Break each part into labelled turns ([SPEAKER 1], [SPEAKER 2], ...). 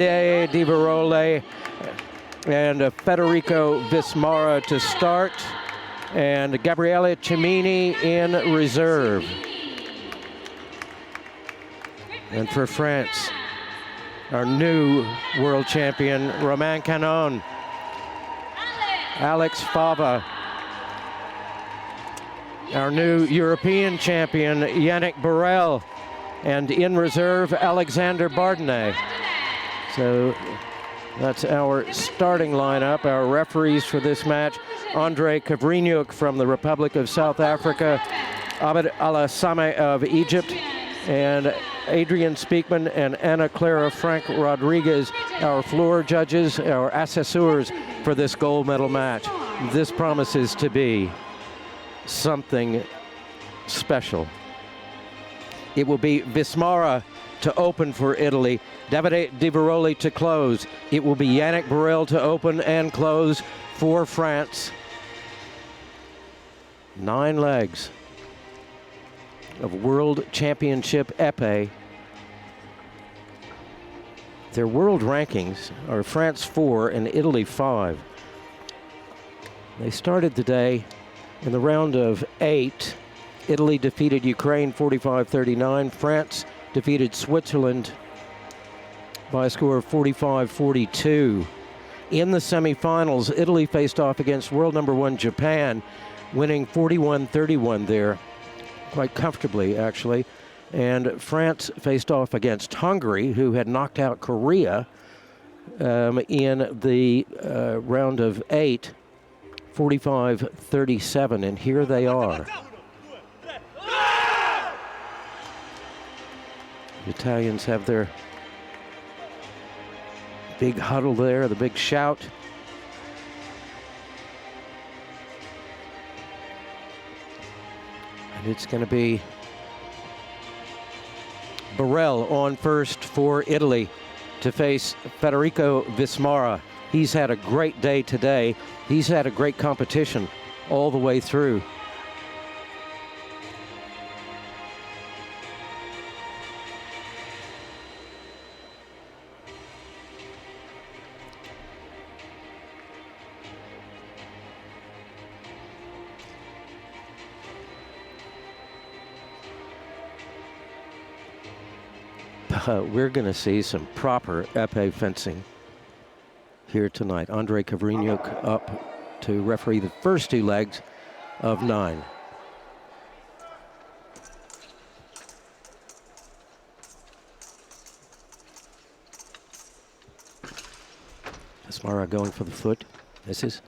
[SPEAKER 1] Di Verole and Federico Vismara to start, and Gabriele Cimini in reserve. And for France, our new world champion, Romain Canon, Alex Fava, our new European champion, Yannick Burrell, and in reserve, Alexander Bardenet. So that's our starting lineup. Our referees for this match: Andrei Kavrinyuk from the Republic of South Africa, Abed Al-Sameh of Egypt, and Adrian Speakman and Anna Clara Frank Rodriguez, our floor judges, our assessors for this gold medal match. This promises to be something special. It will be Vismara to open for Italy, Davide Di Verole to close. It will be Yannick Burrell to open and close for France. 9 legs of World Championship épée. Their world rankings are France 4 and Italy 5. They started the day in the round of 8. Italy defeated Ukraine 45-39. France defeated Switzerland by a score of 45-42. In the semifinals, Italy faced off against world number 1 Japan, winning 41-31 there, quite comfortably actually. And France faced off against Hungary, who had knocked out Korea in the round of 8, 45-37, and here they are. The Italians have their big huddle there, the big shout. And it's going to be Burrell on first for Italy to face Federico Vismara. He's had a great day today. He's had a great competition all the way through. We're going to see some proper épée fencing here tonight. Andrei Kavrinyuk up to referee the first 2 legs of 9. Vismara going for the foot. Misses.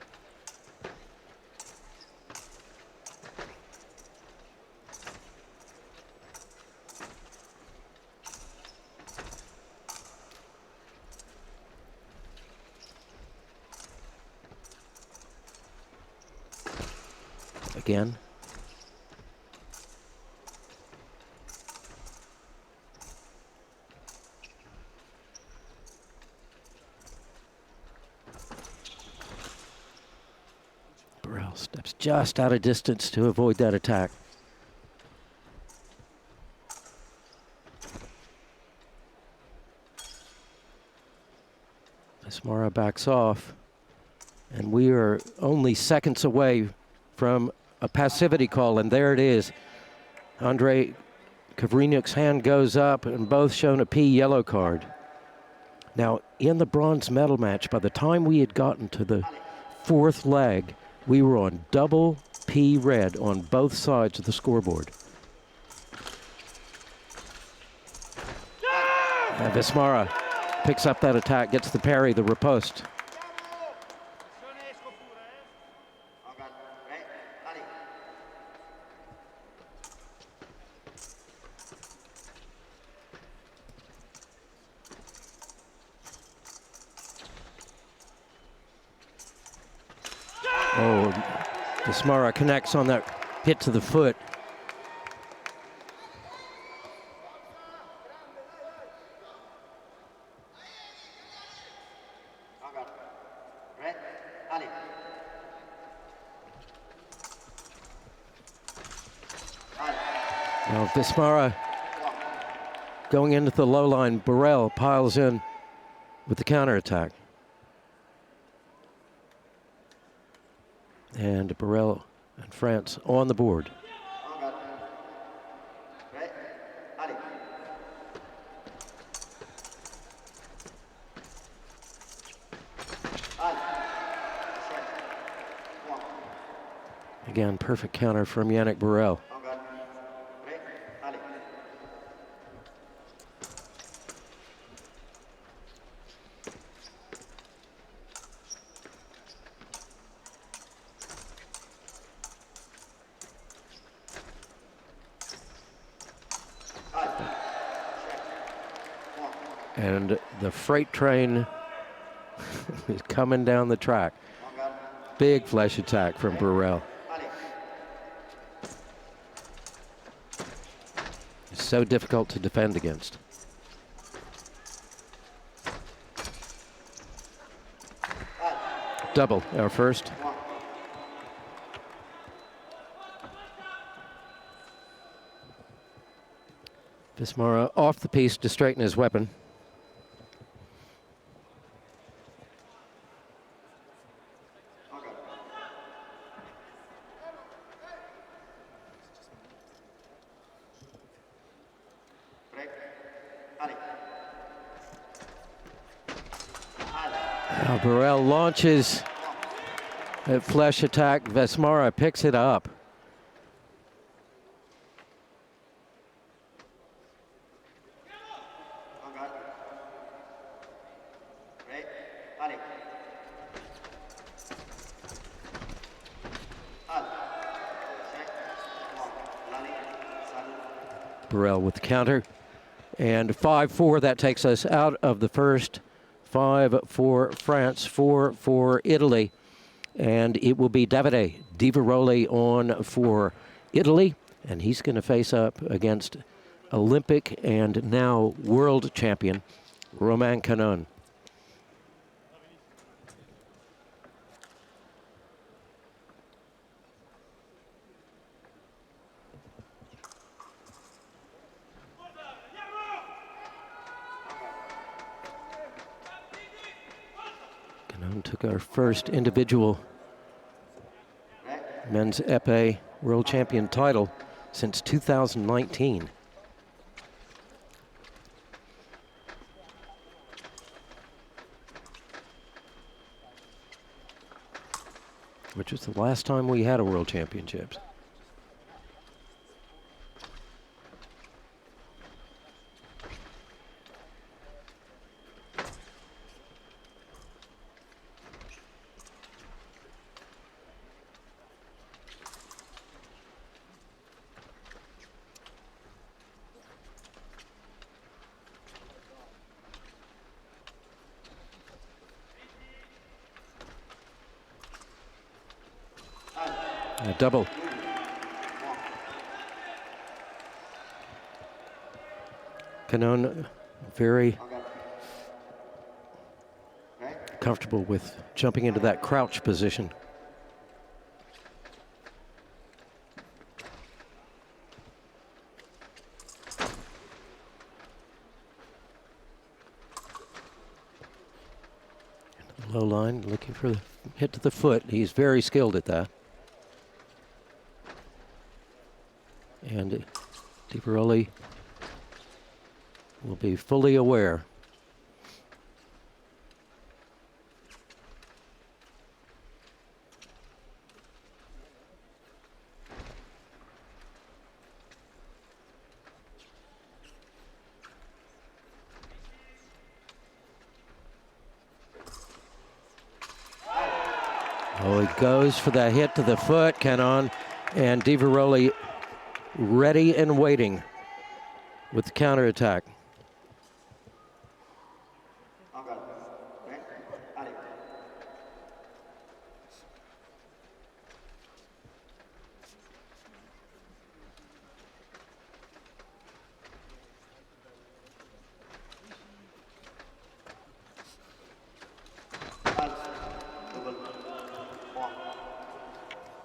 [SPEAKER 1] Again. Burrell steps just out of distance to avoid that attack. Vismara backs off, and we are only seconds away from a passivity call, and there it is. Andrei Kavrinyuk's hand goes up, and both shown a P yellow card. Now, in the bronze medal match, by the time we had gotten to the 4th leg, we were on double P red on both sides of the scoreboard. And Vismara picks up that attack, gets the parry, the riposte. Oh, Vismara connects on that hit to the foot. Now Vismara going into the low line. Burrell piles in. with the counterattack. And Burrell and France on the board. Again, perfect counter from Yannick Burrell. And the freight train is coming down the track. Big flesh attack from Burrell. It's so difficult to defend against. Double, our first. Vismara off the piece to straighten his weapon. Now Burrell launches a flesh attack. Vismara picks it up. Burrell with the counter. And 5-4, that takes us out of the first. 5 for France, 4 for Italy. And it will be Davide Di Veroli on for Italy. And he's going to face up against Olympic and now world champion Romain Canon. Took our first individual men's épée world champion title since 2019. Which was the last time we had a world championships. A double. Canon very comfortable with jumping into that crouch position. Low line, looking for the hit to the foot. He's very skilled at that. And Di Veroli will be fully aware. Oh, he goes for that hit to the foot, Canon, and Di Veroli ready and waiting with the counterattack.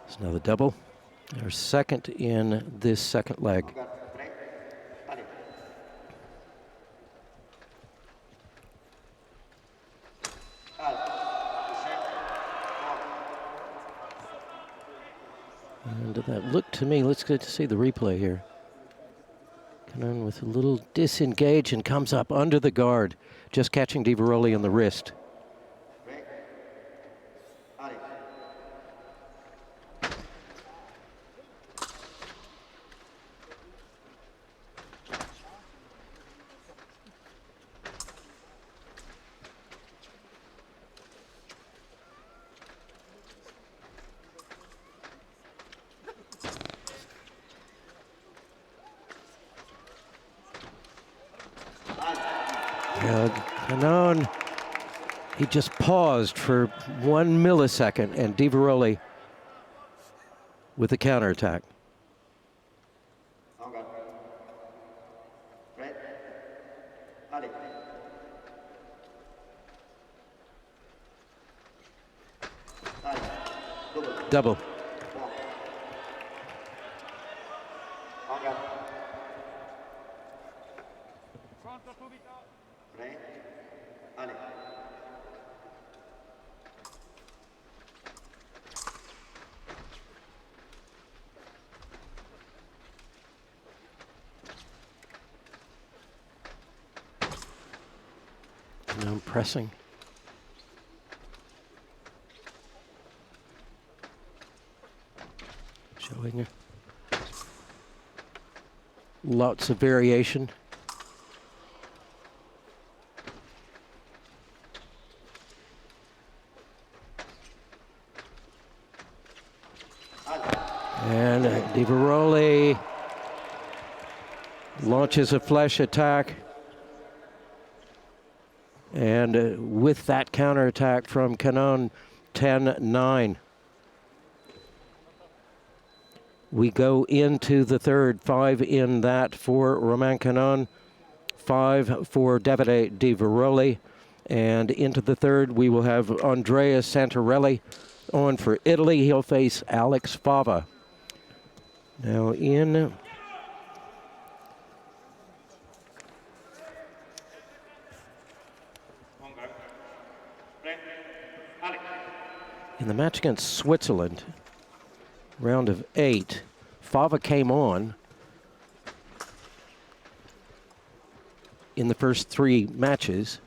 [SPEAKER 1] It's another double. Our second in this second leg. And that looked to me, let's get to see the replay here. Canon with a little disengage and comes up under the guard, just catching Di Veroli on the wrist. Canon, he just paused for 1 millisecond, and Di Veroli with the counterattack. Double. Now pressing. Showing lots of variation. And Di Veroli launches a flush attack. And with that counterattack from Canon, 10-9. We go into the third, 5 in that for Romain Canon, 5 for Davide Di Veroli. And into the third, we will have Andrea Santarelli on for Italy. He'll face Alex Fava. Now in the match against Switzerland, round of 8, Fava came on in the first 3 matches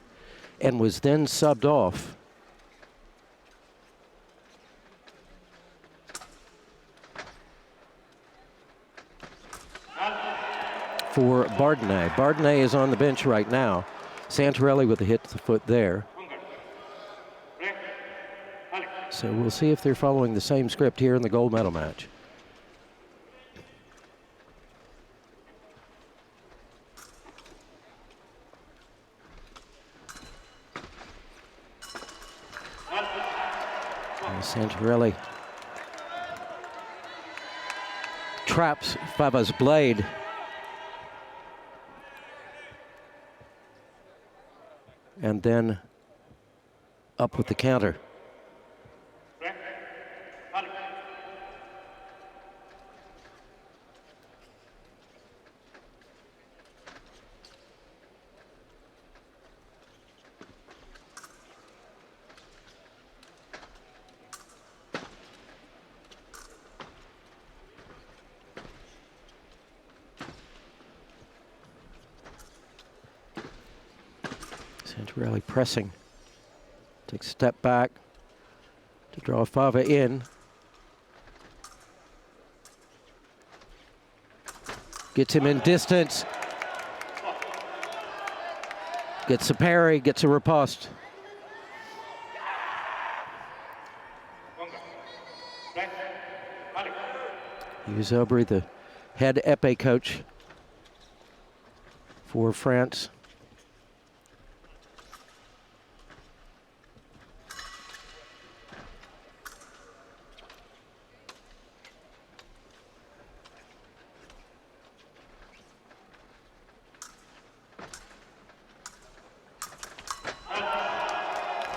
[SPEAKER 1] and was then subbed off. For Bardenay. Bardenay is on the bench right now. Santarelli with a hit to the foot there. So we'll see if they're following the same script here in the gold medal match. Santarelli traps Fava's blade. And then up with the counter. Santarelli pressing. Takes a step back to draw Fava in. Gets him in distance. Gets a parry, gets a riposte. Yves Aubry, the head épée coach for France.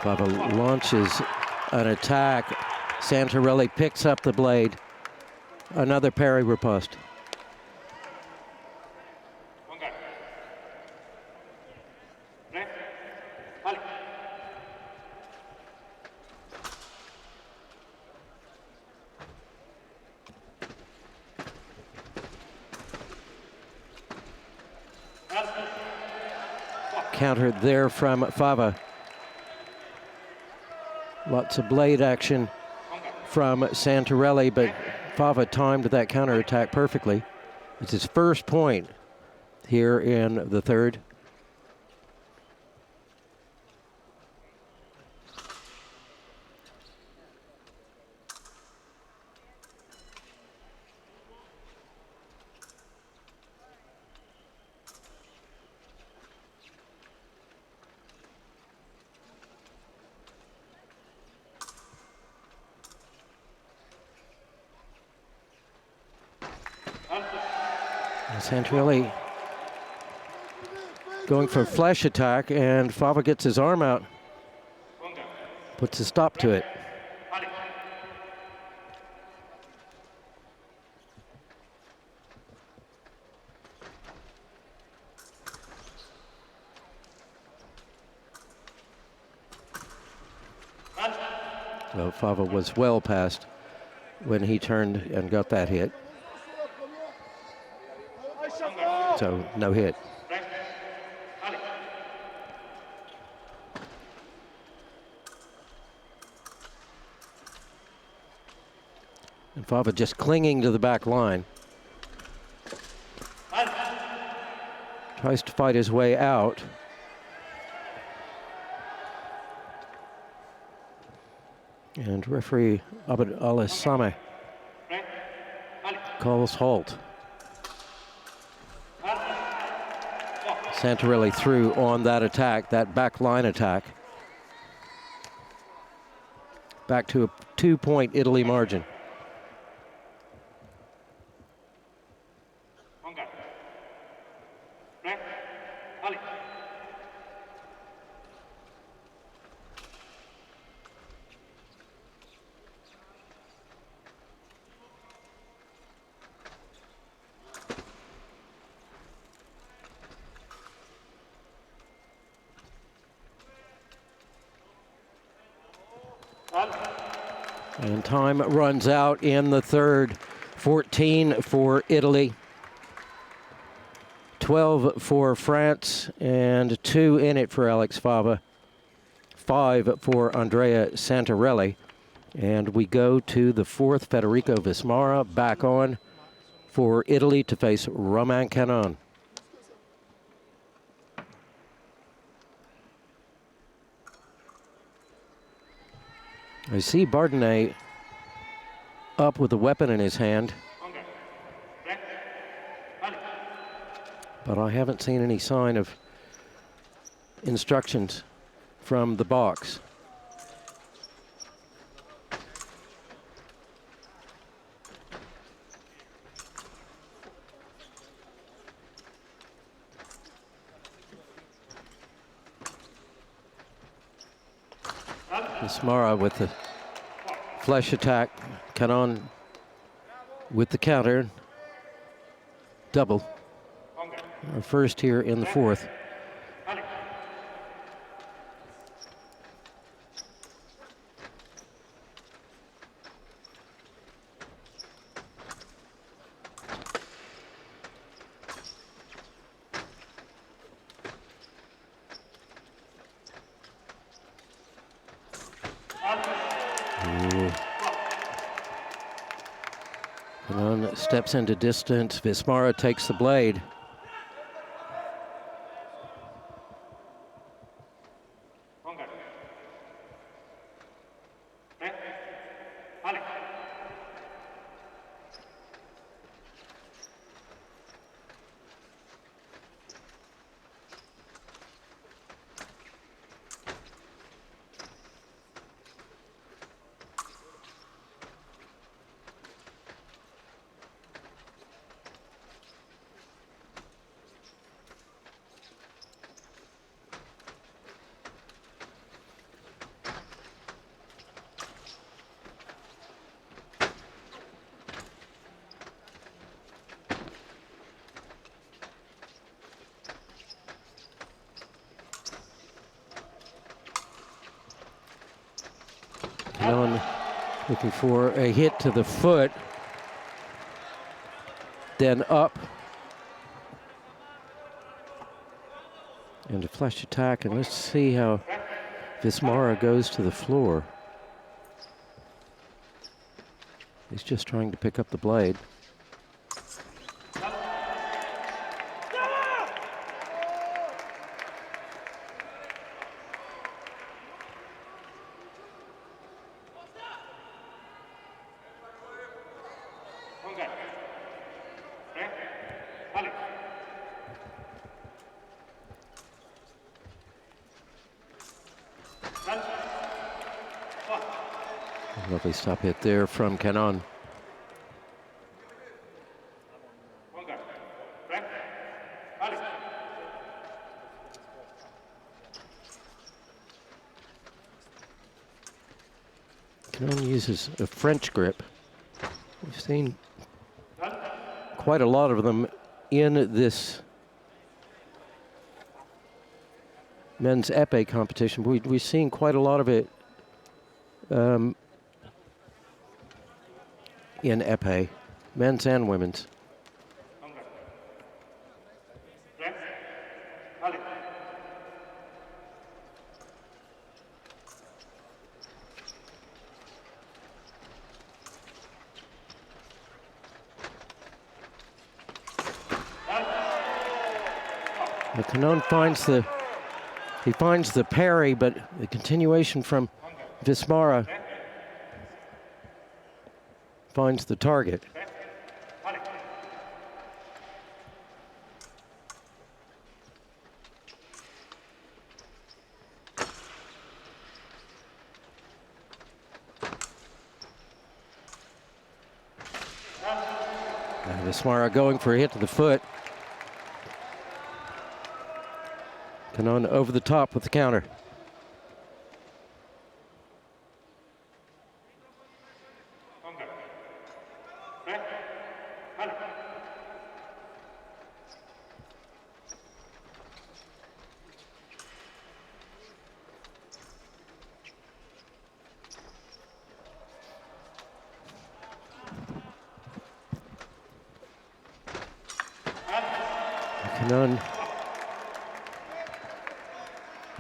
[SPEAKER 1] Fava launches an attack. Santarelli picks up the blade. Another parry riposte. counter there from Fava. Lots of blade action from Santarelli, but Fava timed that counterattack perfectly. It's his first point here in the third. Santarelli going for a flash attack, and Fava gets his arm out, puts a stop to it. So Fava was well past when he turned and got that hit. So no hit. And Fava just clinging to the back line. Tries to fight his way out. And referee Abed Al-Sameh calls halt. Santarelli threw on that attack, that back line attack. Back to a 2-point Italy margin. And time runs out in the third. 14 for Italy, 12 for France, and 2 in it for Alex Fava, 5 for Andrea Santarelli. And we go to the fourth. Federico Vismara back on for Italy to face Romain Canon. I see Bardenay up with a weapon in his hand, but I haven't seen any sign of instructions from the box. Vismara with the flush attack, Canon with the counter, double. Our first here in the fourth. Canon steps into distance. Vismara takes the blade. Canon looking for a hit to the foot, then up. And flush attack, and let's see how Vismara goes to the floor. He's just trying to pick up the blade. Lovely stop hit there from Canon. Canon uses a French grip. We've seen quite a lot of them in this men's épée competition. We've seen quite a lot of it in épée, men's and women's. Canon finds the parry, but the continuation from Vismara finds the target. Vismara going for a hit to the foot. Canon over the top with the counter. Canon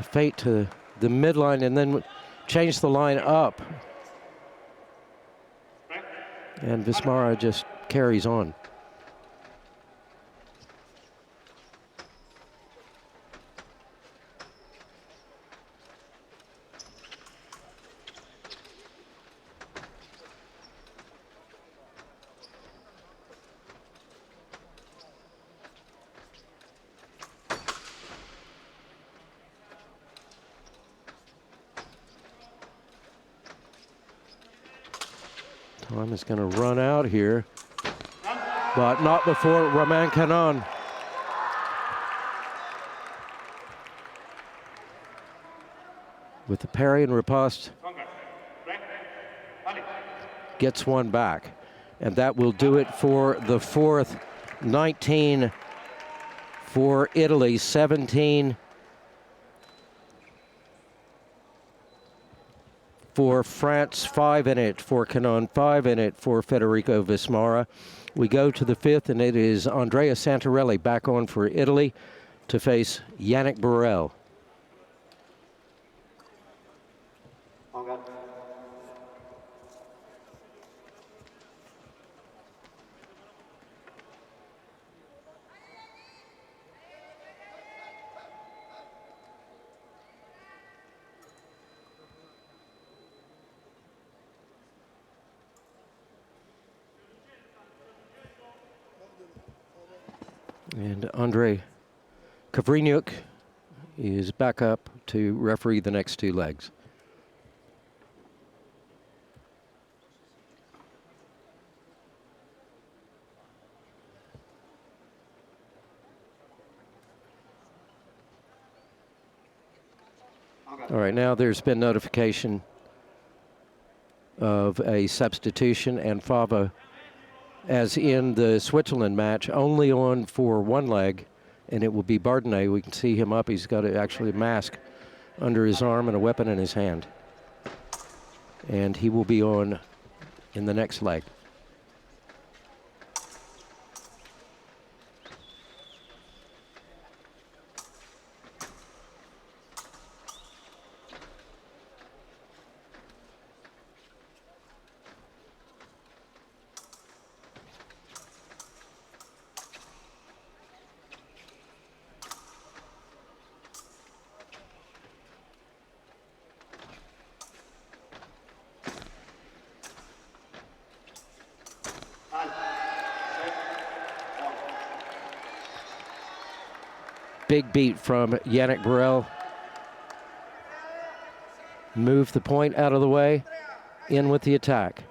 [SPEAKER 1] fate to the midline and then change the line up. And Vismara just carries on. Time is going to run out here, but not before Romain Canon. With the parry and riposte, gets one back. And that will do it for the fourth. 19 for Italy, 17 for France, 5 in it for Canon, 5 in it for Federico Vismara. We go to the fifth, and it is Andrea Santarelli back on for Italy to face Yannick Burrell. And Andrei Kavrinyuk is back up to referee the next two legs. All right, now there's been notification of a substitution, and Fava, as in the Switzerland match, only on for one leg, and it will be Bardenay. We can see him up. He's got actually a mask under his arm and a weapon in his hand. And he will be on in the next leg. big beat from Yannick Burrell. Move the point out of the way, in with the attack.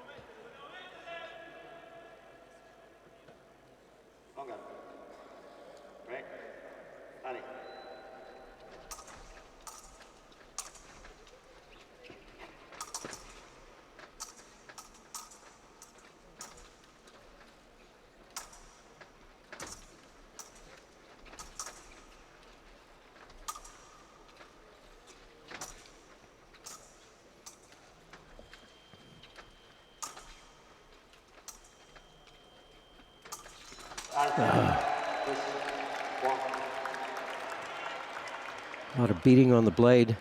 [SPEAKER 1] A lot of beating on the blade.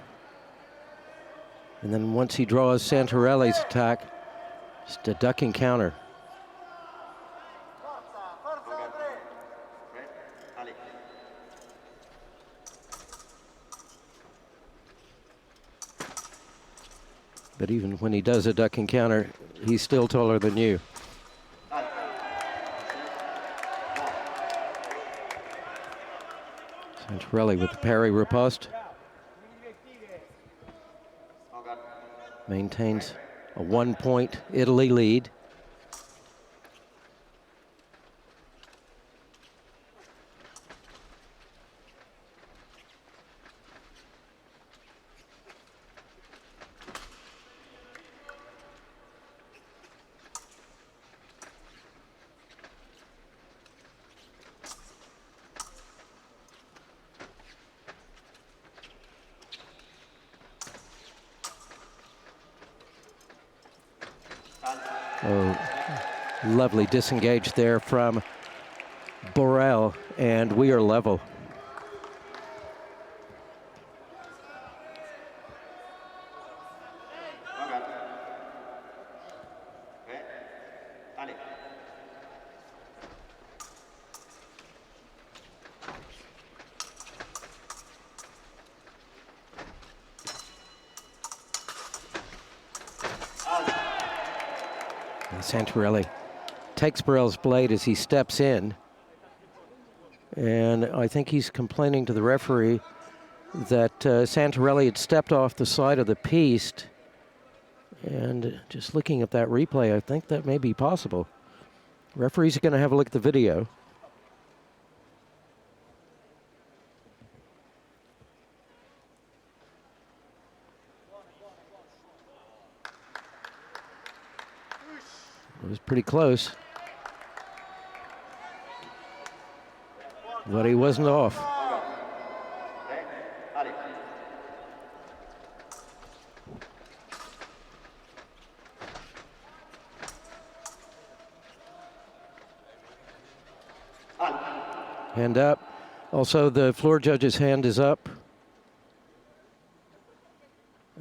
[SPEAKER 1] And then once he draws Santarelli's attack, just a ducking counter. But even when he does a ducking counter, he's still taller than you. Santarelli with the parry riposte. Maintains a 1-point Italy lead. Oh, lovely disengage there from Burrell, and we are level. Santarelli takes Burrell's blade as he steps in. And I think he's complaining to the referee that Santarelli had stepped off the side of the piste. And just looking at that replay, I think that may be possible. Referee's going to have a look at the video. It was pretty close, but he wasn't off. Hand up. Also, the floor judge's hand is up.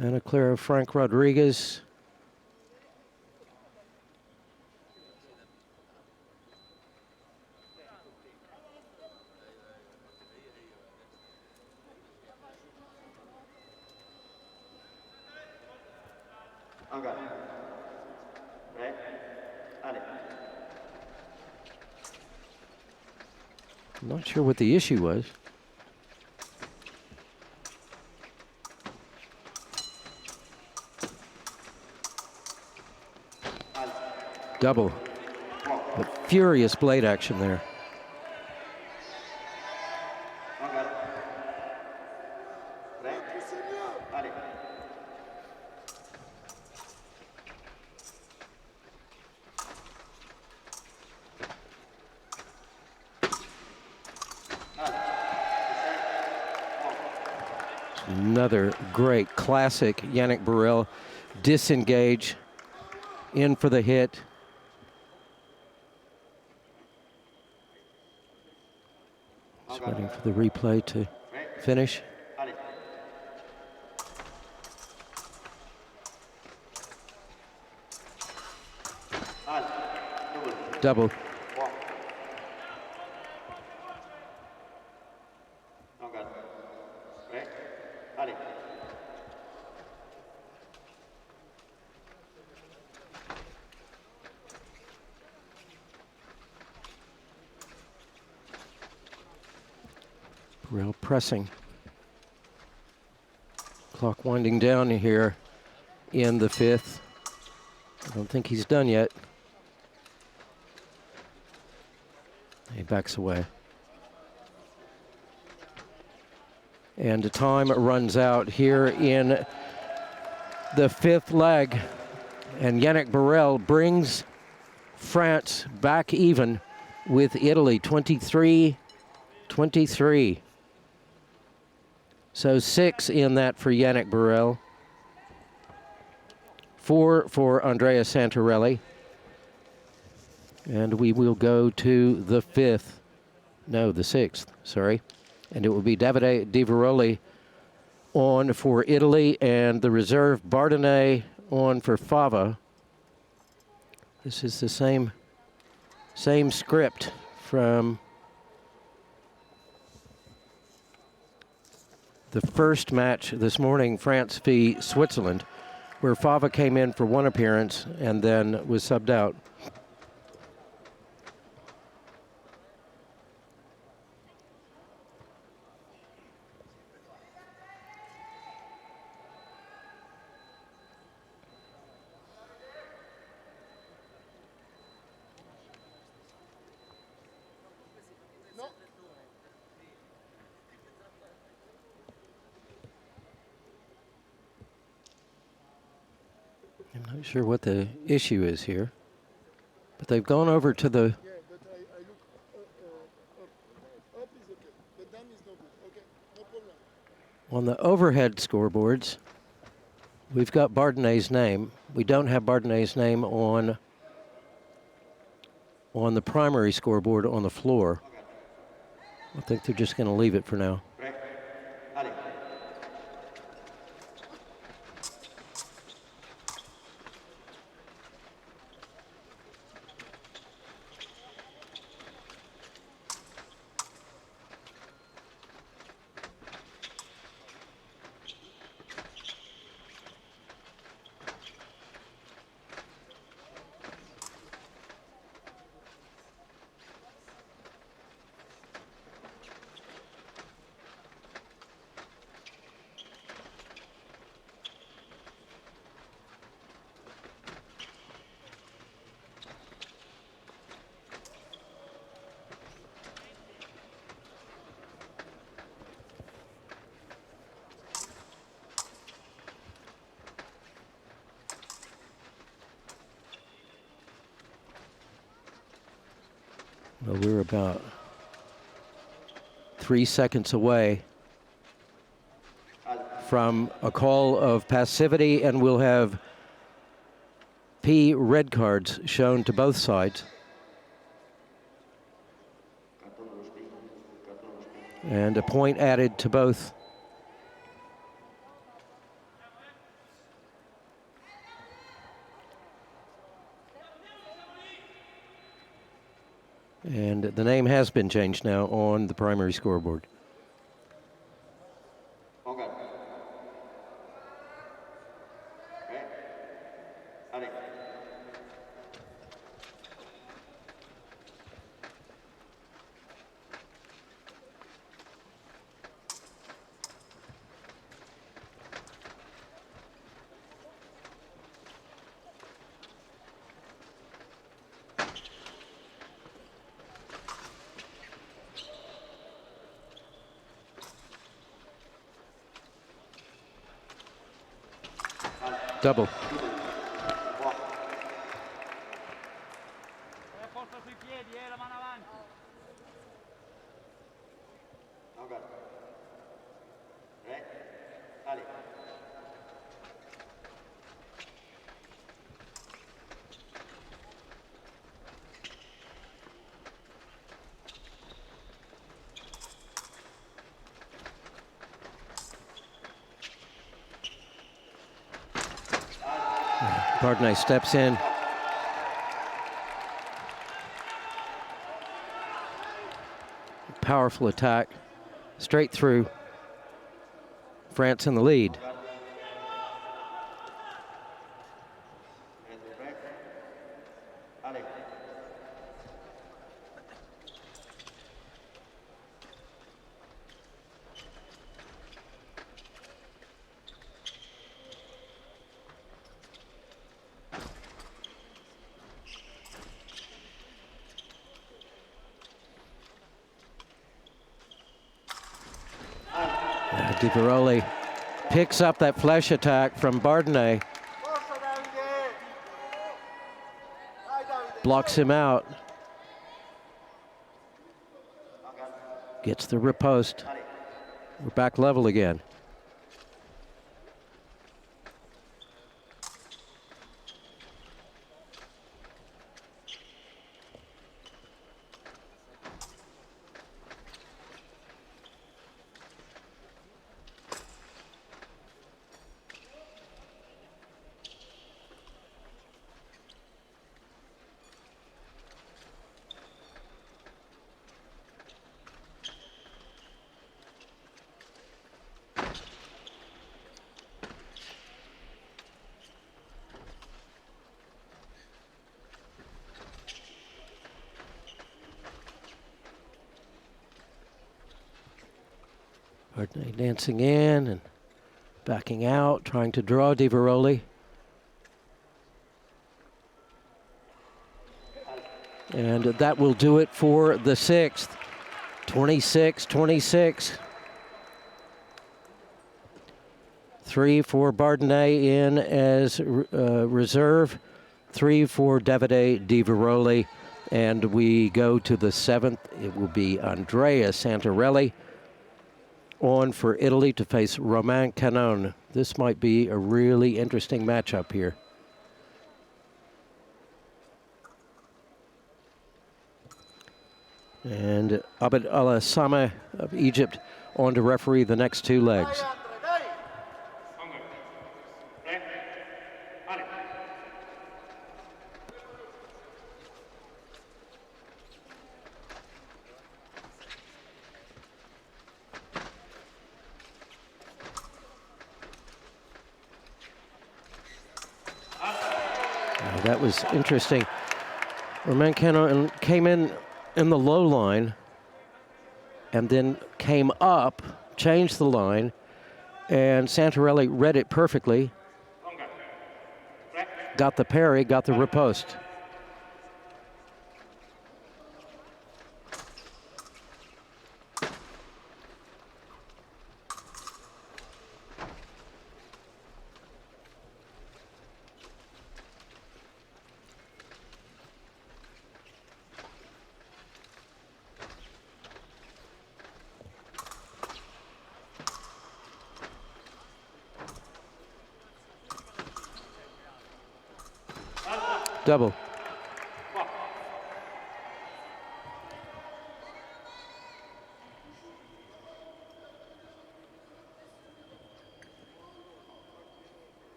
[SPEAKER 1] Ana Clara Frank Rodriguez. I'm not sure what the issue was. Double. A furious blade action there. Another great classic Yannick Burrell disengage, in for the hit. Just waiting for the replay to finish. Double. Real pressing. Clock winding down here in the 5th. I don't think he's done yet. He backs away. And the time runs out here in the 5th leg. And Yannick Borel brings France back even with Italy, 23-23. So 6 in that for Yannick Borel. 4 for Andrea Santarelli. And we will go to the 6th, sorry. And it will be Davide Di Veroli on for Italy, and the reserve Bardenay on for Fava. This is the same script from the first match this morning, France v. Switzerland, where Fava came in for 1 appearance and then was subbed out. I'm not sure what the issue is here, but they've gone over to the...
[SPEAKER 2] Yeah, but I look up is okay, but down is no good. Okay, no problem.
[SPEAKER 1] On the overhead scoreboards, we've got Bardenay's name. We don't have Bardenay's name on the primary scoreboard on the floor. I think they're just going to leave it for now. Well, we're about 3 seconds away from a call of passivity, and we'll have P red cards shown to both sides. And a point added to both. And the name has been changed now on the primary scoreboard.
[SPEAKER 3] Okay. Ready.
[SPEAKER 1] Double.
[SPEAKER 3] Forza sui piedi, la mano avanti. Ok. Ali.
[SPEAKER 1] Bardenay steps in. Powerful attack, straight through. France in the lead. Di Veroli picks up that flesh attack from Bardenay. Blocks him out. Gets the riposte. We're back level again. Bardenay dancing in and backing out, trying to draw Di Veroli. And that will do it for the sixth. 26-26. 3 for Bardenay in as reserve, 3 for Davide Di Veroli. And we go to the seventh. It will be Andrea Santarelli on for Italy to face Romain Canon. This might be a really interesting matchup here. And Abed Al-Sameh of Egypt on to referee the next two legs. That was interesting. Romain Canon came in the low line and then came up, changed the line, and Santarelli read it perfectly. Got the parry, got the riposte. Double.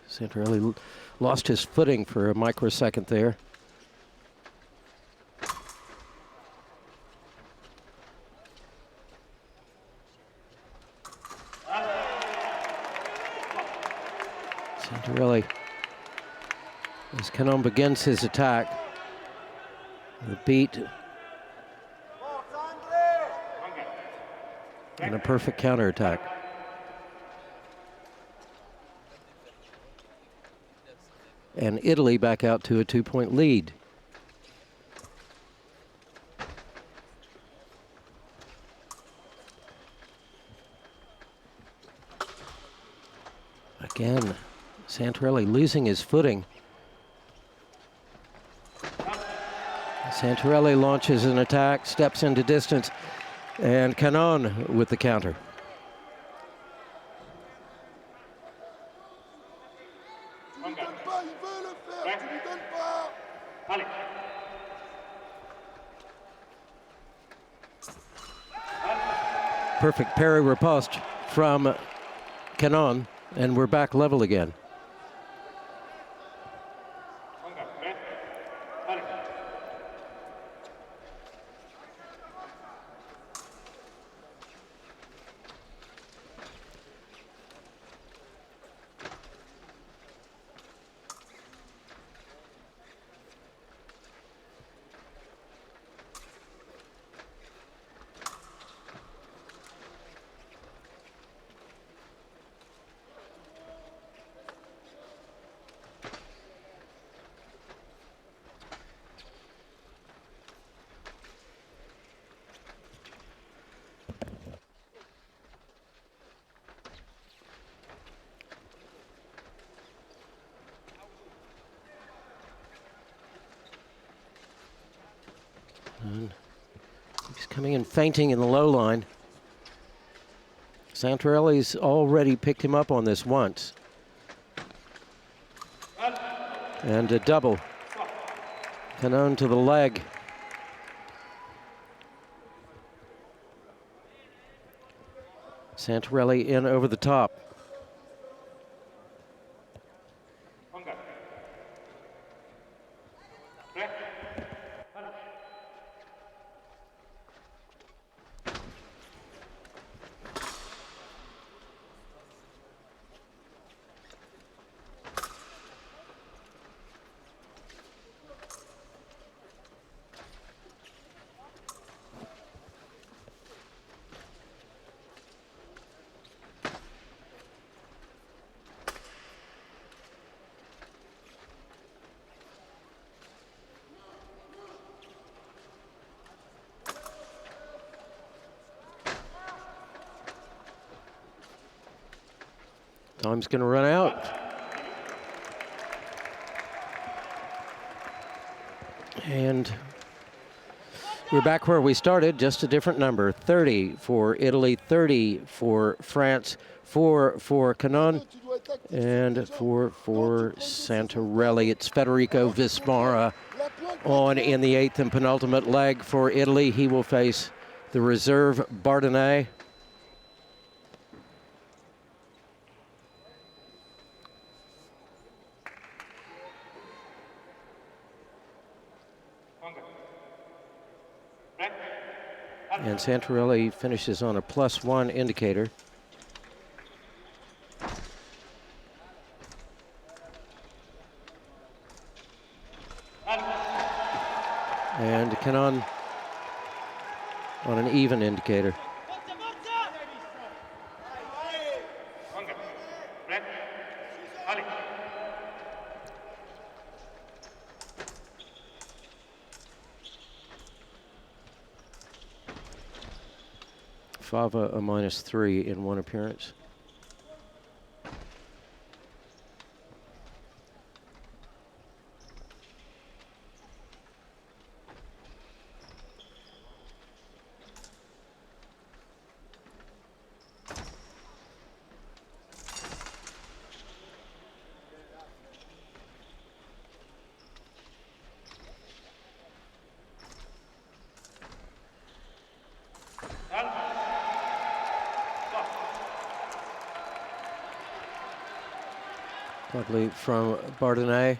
[SPEAKER 1] Santarelli lost his footing for a microsecond there. Santarelli, as Canon begins his attack, the beat and a perfect counterattack. And Italy back out to a 2-point lead. Again, Santarelli losing his footing. Santarelli launches an attack, steps into distance, and Canon with the counter. Perfect parry riposte from Canon, and we're back level again. He's coming in fainting in the low line. Santarelli's already picked him up on this once. And a double. Canon to the leg. Santarelli in over the top. Time's going to run out. And we're back where we started, just a different number. 30 for Italy, 30 for France, 4 for Canon, and 4 for Santarelli. It's Federico Vismara on in the 8th and penultimate leg for Italy. He will face the reserve Bardenay. And Santarelli finishes on a +1 indicator. And Canon on an even indicator. Fava a -3 in one appearance. Lovely from Bardenay.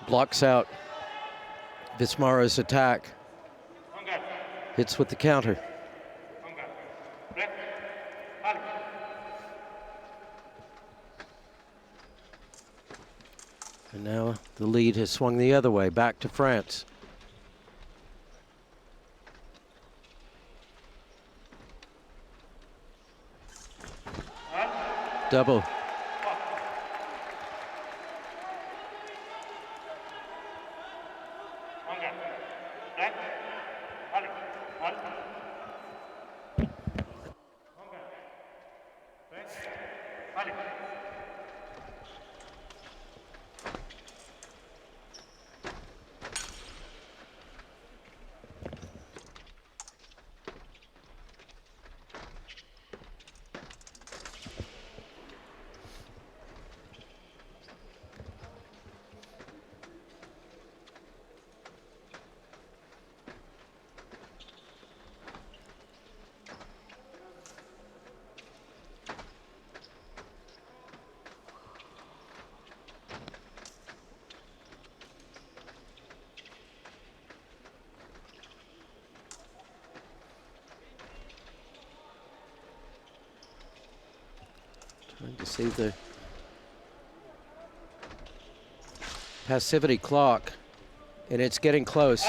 [SPEAKER 1] Blocks out Vismara's attack. Hits with the counter. And now the lead has swung the other way, back to France. Double. Trying to see the passivity clock, and it's getting close.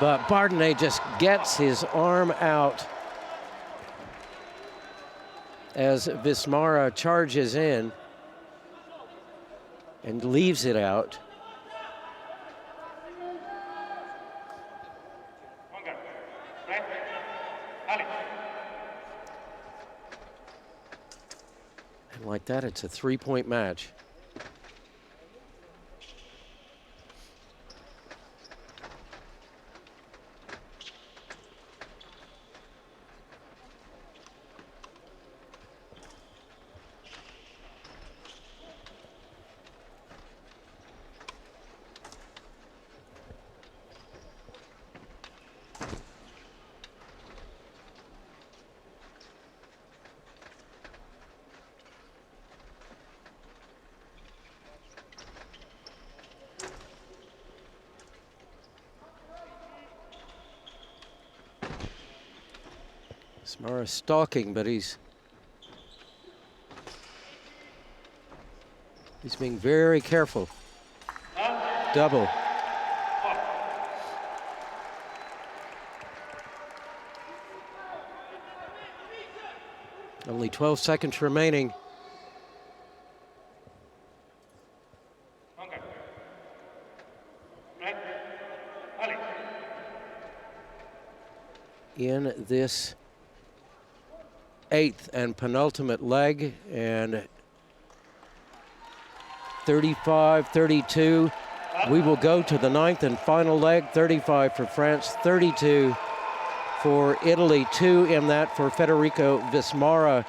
[SPEAKER 1] But Bardenay just gets his arm out as Vismara charges in and leaves it out. And like that, it's a 3-point match. Smara stalking, but he's being very careful. Double. Only 12 seconds remaining. In this 8th and penultimate leg, and 35-32. We will go to the 9th and final leg. 35 for France, 32 for Italy, 2 in that for Federico Vismara,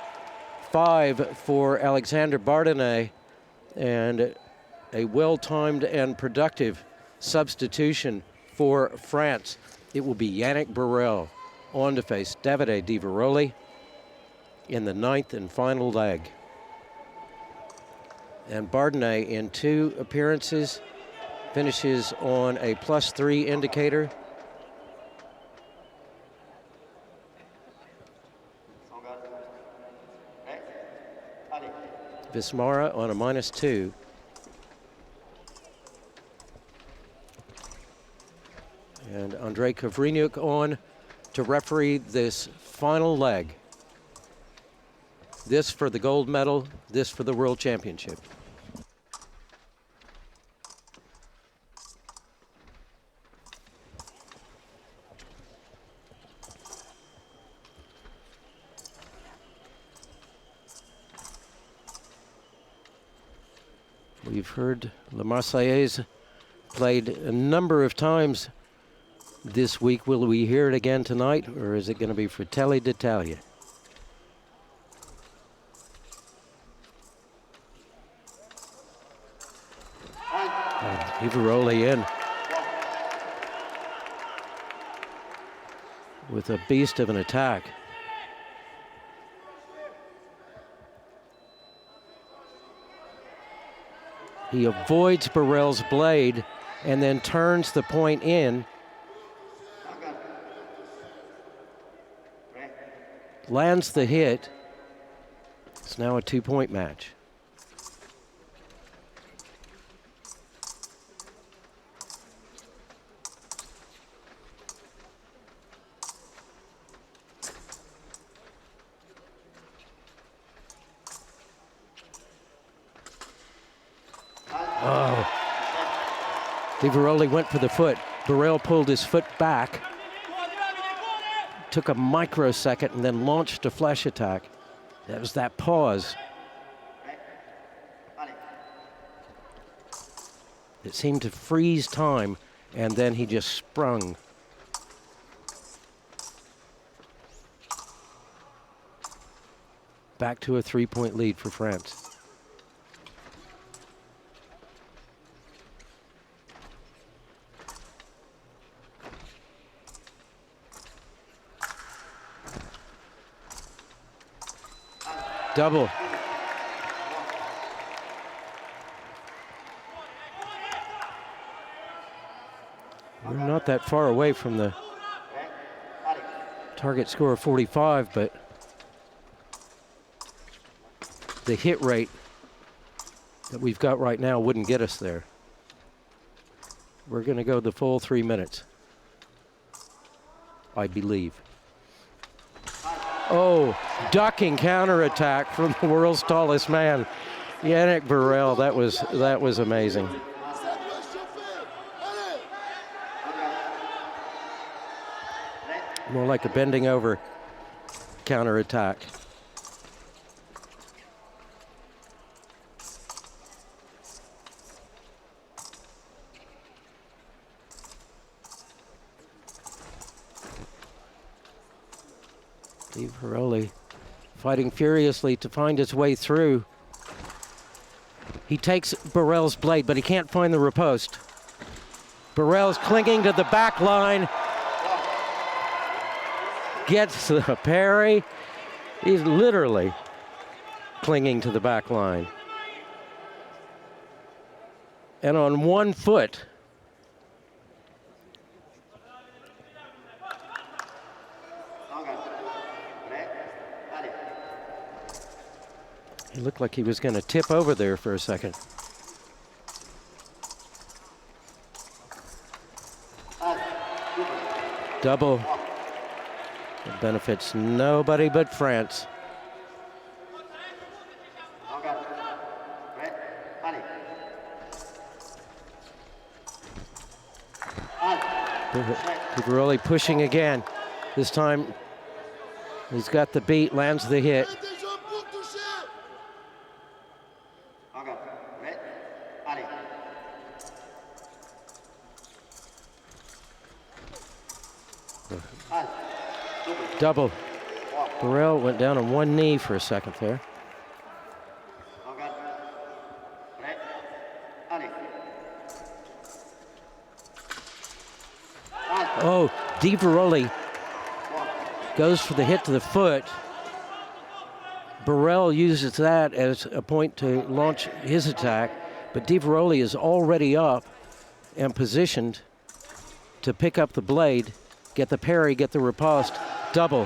[SPEAKER 1] 5 for Alexander Bardinet, and a well-timed and productive substitution for France. It will be Yannick Burrell on to face Davide Di Veroli in the 9th and final leg. And Bardinet, in 2 appearances, finishes on a +3 indicator. Vismara on a -2. And Andrei Kovryniuk on to referee this final leg. This for the gold medal, this for the World Championship. We've heard La Marseillaise played a number of times this week. Will we hear it again tonight, or is it going to be Fratelli d'Italia? Di Veroli in with a beast of an attack. He avoids Burrell's blade and then turns the point in. Lands the hit. It's now a 2-point match. Oh. Di Veroli went for the foot. Burrell pulled his foot back. Took a microsecond and then launched a flash attack. That was that pause. It seemed to freeze time, and then he just sprung. Back to a 3-point lead for France. Double. We're not that far away from the target score of 45, but the hit rate that we've got right now wouldn't get us there. We're going to go the full 3 minutes, I believe. Oh, ducking counterattack from the world's tallest man, Yannick Burrell. That was amazing. More like a bending over counterattack. Di Veroli fighting furiously to find his way through. He takes Burrell's blade, but he can't find the riposte. Burrell's clinging to the back line. Gets the parry. He's literally clinging to the back line. And on one foot, He looked like he was going to tip over there for a second. Double. It benefits nobody but France. Really pushing again. This time he's got the beat, lands the hit. Double. Burrell went down on one knee for a second there. Oh, Di Veroli goes for the hit to the foot. Burrell uses that as a point to launch his attack, but Di Veroli is already up and positioned to pick up the blade, get the parry, get the riposte, double.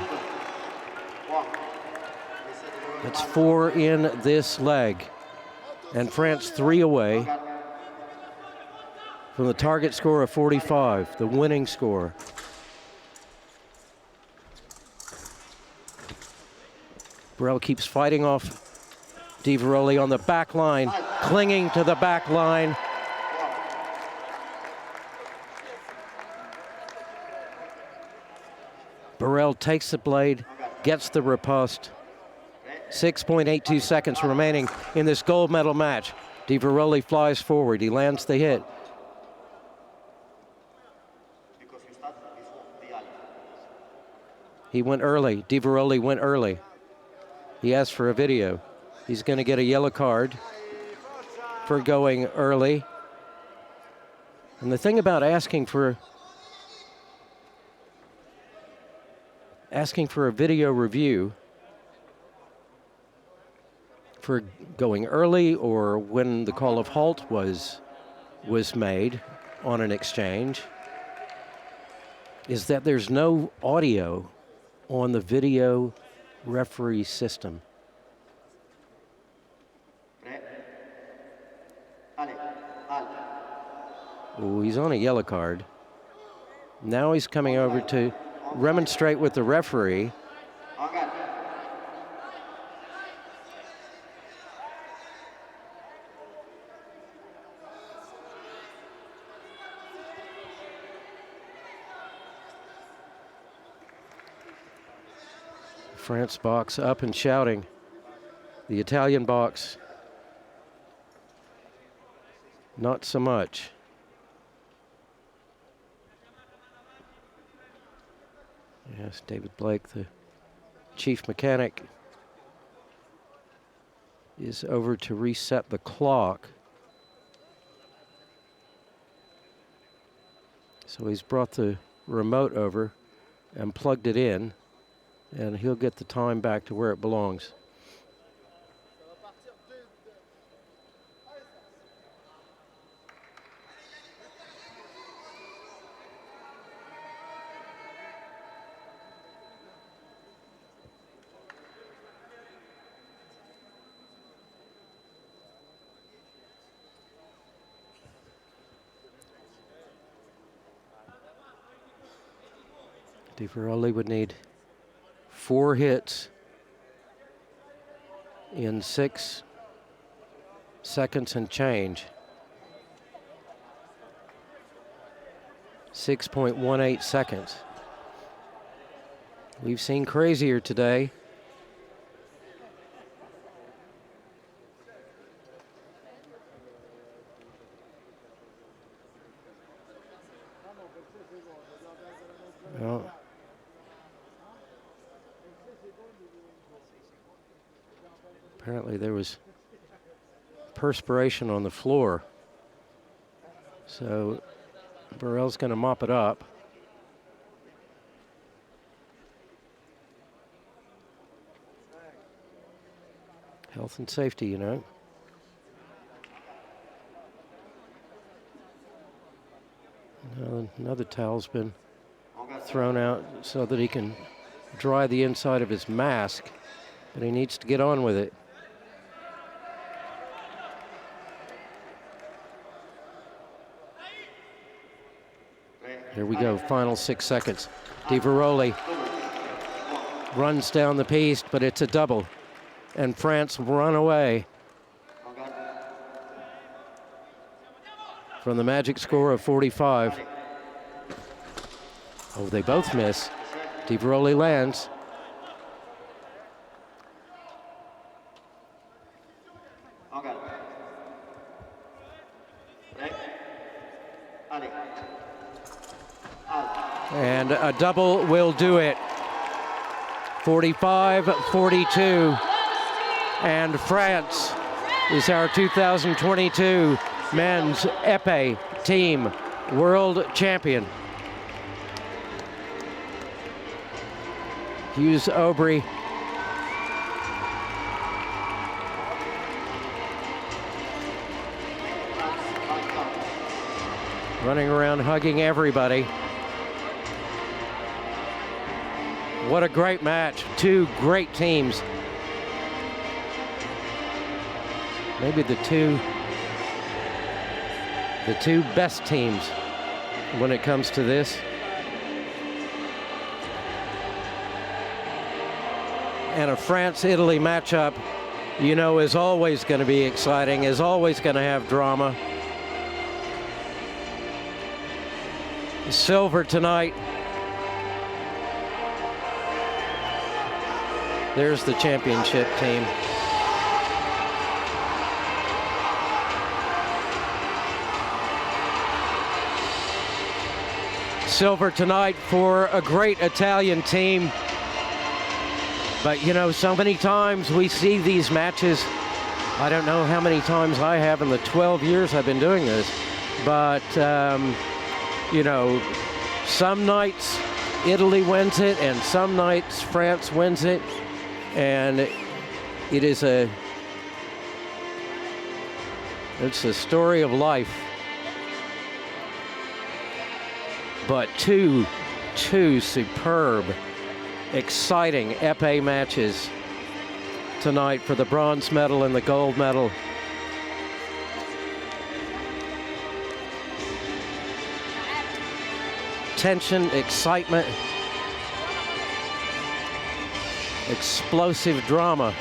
[SPEAKER 1] That's 4 in this leg. And France 3 away from the target score of 45, the winning score. Burrell keeps fighting off Di Veroli on the back line, clinging to the back line. Burrell takes the blade, gets the riposte. 6.82 seconds remaining in this gold medal match. Di Veroli flies forward, he lands the hit. He went early, Di Veroli went early. He asked for a video. He's going to get a yellow card for going early. And the thing about asking for a video review for going early or when the call of halt was made on an exchange is that there's no audio on the video referee system. Oh, he's on a yellow card. Now he's coming over to remonstrate with the referee. France box up and shouting. The Italian box, not so much. Yes, David Blake, the chief mechanic, is over to reset the clock. So he's brought the remote over and plugged it in, and he'll get the time back to where it belongs. Di Veroli would need 4 hits in 6 seconds and change. 6.18 seconds. We've seen crazier today. Well, apparently there was perspiration on the floor. So Burrell's going to mop it up. Health and safety, you know. Another towel's been thrown out so that he can dry the inside of his mask, but he needs to get on with it. Here we go, final 6 seconds. Di Veroli runs down the piste, but it's a double. And France run away from the magic score of 45. Oh, they both miss. Di Veroli lands. And a double will do it. 45-42. And France is our 2022 men's épée team world champion. Hughes Aubry running around hugging everybody. What a great match. Two great teams. Maybe the two best teams when it comes to this. And a France-Italy matchup, you know, is always going to be exciting, is always going to have drama. Silver tonight. There's the championship team. Silver tonight for a great Italian team. But you know, so many times we see these matches. I don't know how many times I have in the 12 years I've been doing this, but you know, some nights Italy wins it and some nights France wins it, and it's a story of life. But two superb, exciting épée matches tonight for the bronze medal and the gold medal. Tension, excitement, explosive drama.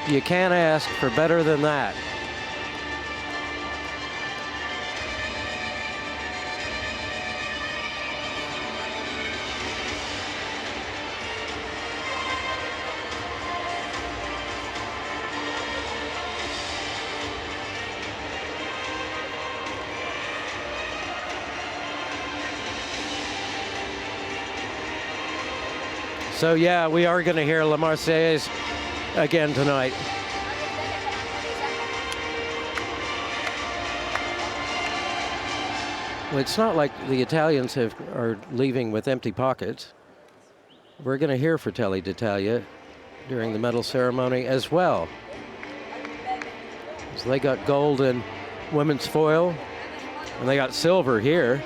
[SPEAKER 1] You can't ask for better than that. So yeah, we are going to hear La Marseillaise again tonight. Well, it's not like the Italians are leaving with empty pockets. We're going to hear Fratelli d'Italia during the medal ceremony as well. So they got gold in women's foil, and they got silver here.